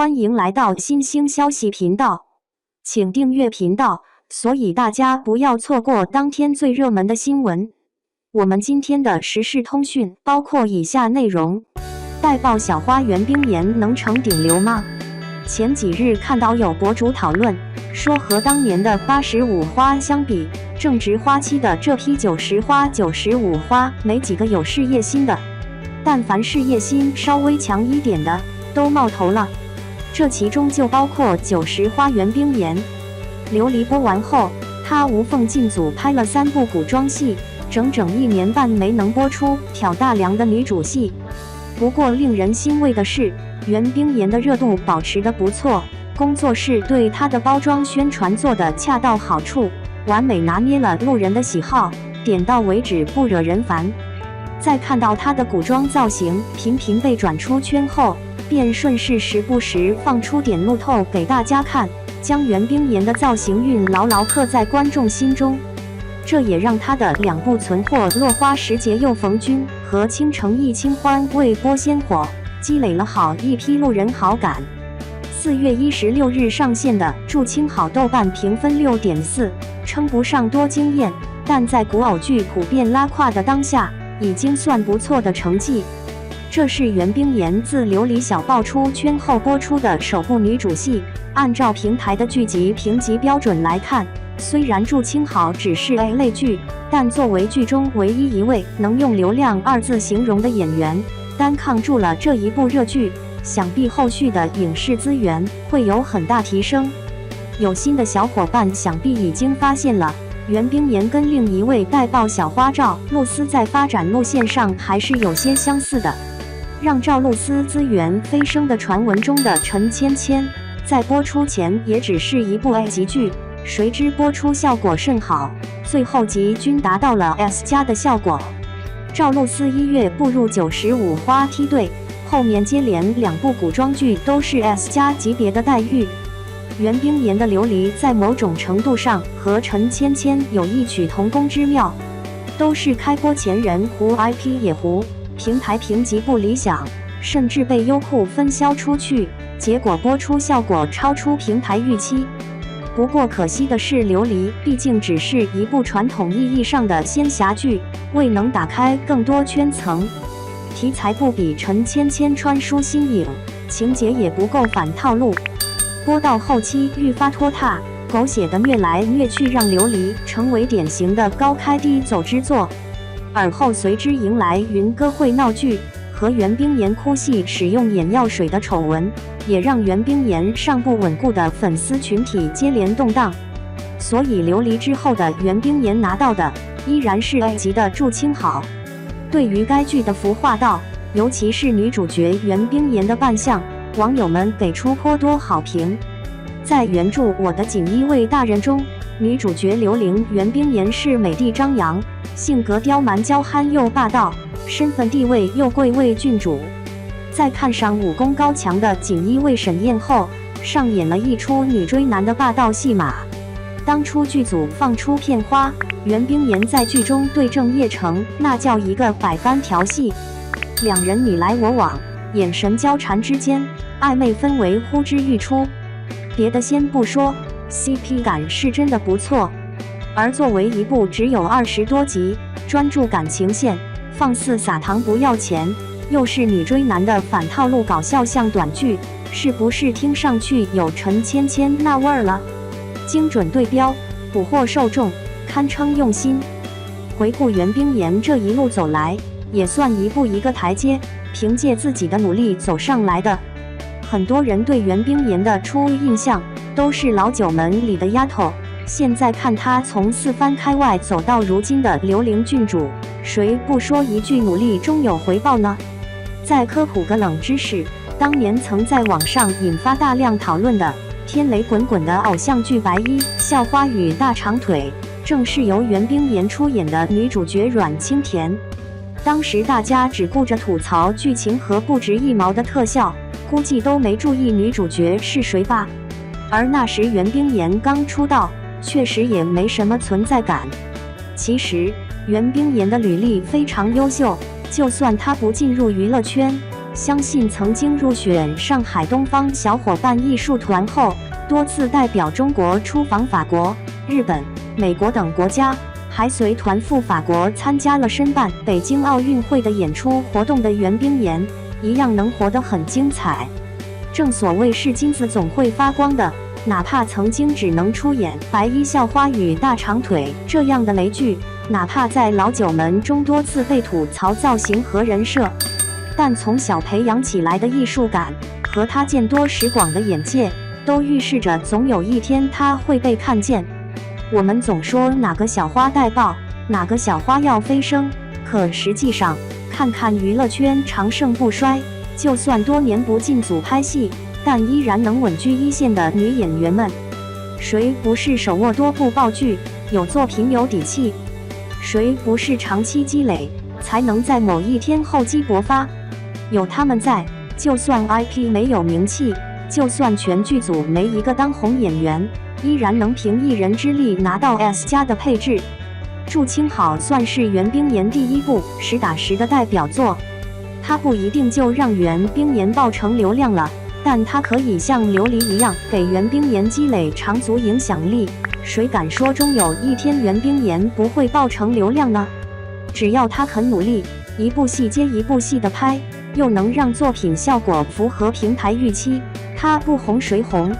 欢迎来到新兴消息频道，请订阅频道，所以大家不要错过当天最热门的新闻。我们今天的时事通讯包括以下内容：带爆小花袁冰妍能成顶流吗？前几日看到有博主讨论说，和当年的85花相比，正值花期的这批90花、95花没几个有事业心的，但凡事业心稍微强一点的都冒头了。这其中就包括90花袁冰妍。琉璃播完后，她无缝进组拍了3部古装戏，整整1年半没能播出挑大梁的女主戏。不过令人欣慰的是，袁冰妍的热度保持得不错，工作室对她的包装宣传做得恰到好处，完美拿捏了路人的喜好，点到为止，不惹人烦。在看到她的古装造型频频被转出圈后，便顺势时不时放出点路透给大家看，将袁冰妍的造型韵牢牢刻在观众心中。这也让她的2部存货《落花时节又逢君》和《倾城忆清欢》未播先火，积累了好一批路人好感。4月16日上线的《祝青好》豆瓣评分6.4，称不上多惊艳，但在古偶剧普遍拉胯的当下，已经算不错的成绩。这是袁冰妍自琉璃小爆出圈后播出的首部女主戏。按照平台的剧集评级标准来看，虽然《祝青好》只是 A 类剧，但作为剧中唯一一位能用流量2字形容的演员，单抗住了这一部热剧，想必后续的影视资源会有很大提升。有心的小伙伴想必已经发现了，袁冰妍跟另一位带爆小花赵露思在发展路线上还是有些相似的。让赵露思资源飞升的传闻中的陈芊芊，在播出前也只是一部 A 级剧，谁知播出效果甚好，最后集均达到了 S+ 的效果。赵露思1月步入95花梯队，后面接连2部古装剧都是 S+ 级别的待遇。袁冰妍的琉璃在某种程度上和陈芊芊有异曲同工之妙，都是开播前人糊 IP 也糊，平台评级不理想，甚至被优酷分销出去，结果播出效果超出平台预期。不过可惜的是，琉璃毕竟只是一部传统意义上的仙侠剧，未能打开更多圈层，题材不比陈芊芊穿书新颖，情节也不够反套路，播到后期愈发拖沓，狗血的虐来虐去，让琉璃成为典型的高开低走之作。而后随之迎来云歌会闹剧和袁冰妍哭戏使用眼药水的丑闻，也让袁冰妍尚不稳固的粉丝群体接连动荡。所以琉璃之后的袁冰妍拿到的依然是 A 级的《祝青好》。对于该剧的服化道，尤其是女主角袁冰妍的扮相，网友们给出颇多好评。在原著《我的锦衣卫大人》中，女主角刘玲袁冰妍是美帝张扬，性格刁蛮娇憨又霸道，身份地位又贵为郡主。在看上武功高强的锦衣卫沈燕后，上演了一出女追男的霸道戏码。当初剧组放出片花，袁冰妍在剧中对郑业成那叫一个百般调戏，2人你来我往，眼神交缠之间，暧昧氛围呼之欲出。别的先不说，CP 感是真的不错。而作为一部只有20多集，专注感情线，放肆撒糖不要钱，又是女追男的反套路搞笑向短剧，是不是听上去有陈芊芊那味儿了？精准对标，捕获受众，堪称用心。回顾袁冰妍这一路走来，也算一步一个台阶，凭借自己的努力走上来的。很多人对袁冰妍的初印象都是老九门里的丫头，现在看她从4番开外走到如今的刘玲郡主，谁不说一句努力终有回报呢？再科普个冷知识，当年曾在网上引发大量讨论的天雷滚滚的偶像剧《白衣校花与大长腿》，正是由袁冰妍出演的女主角阮清田。当时大家只顾着吐槽剧情和不值一毛的特效，估计都没注意女主角是谁吧。而那时袁冰妍刚出道，确实也没什么存在感。其实袁冰妍的履历非常优秀，就算她不进入娱乐圈，相信曾经入选上海东方小伙伴艺术团后，多次代表中国出访法国、日本、美国等国家，还随团赴法国参加了申办北京奥运会的演出活动的袁冰妍，一样能活得很精彩。正所谓是金子总会发光的，哪怕曾经只能出演白衣校花与大长腿这样的雷剧，哪怕在老九门中多次被吐槽造型和人设，但从小培养起来的艺术感和他见多识广的眼界，都预示着总有一天他会被看见。我们总说哪个小花带爆，哪个小花要飞升，可实际上看看娱乐圈长盛不衰，就算多年不进组拍戏，但依然能稳居一线的女演员们，谁不是手握多部爆剧，有作品有底气？谁不是长期积累才能在某一天厚积薄发？有他们在，就算 IP 没有名气，就算全剧组没一个当红演员，依然能凭一人之力拿到 S 加的配置。祝青好算是袁冰妍第一部实打实的代表作，他不一定就让袁冰妍爆成流量了，但他可以像琉璃一样给袁冰妍积累长足影响力。谁敢说终有一天袁冰妍不会爆成流量呢？只要他肯努力，一部戏接一部戏的拍，又能让作品效果符合平台预期，他不红谁红？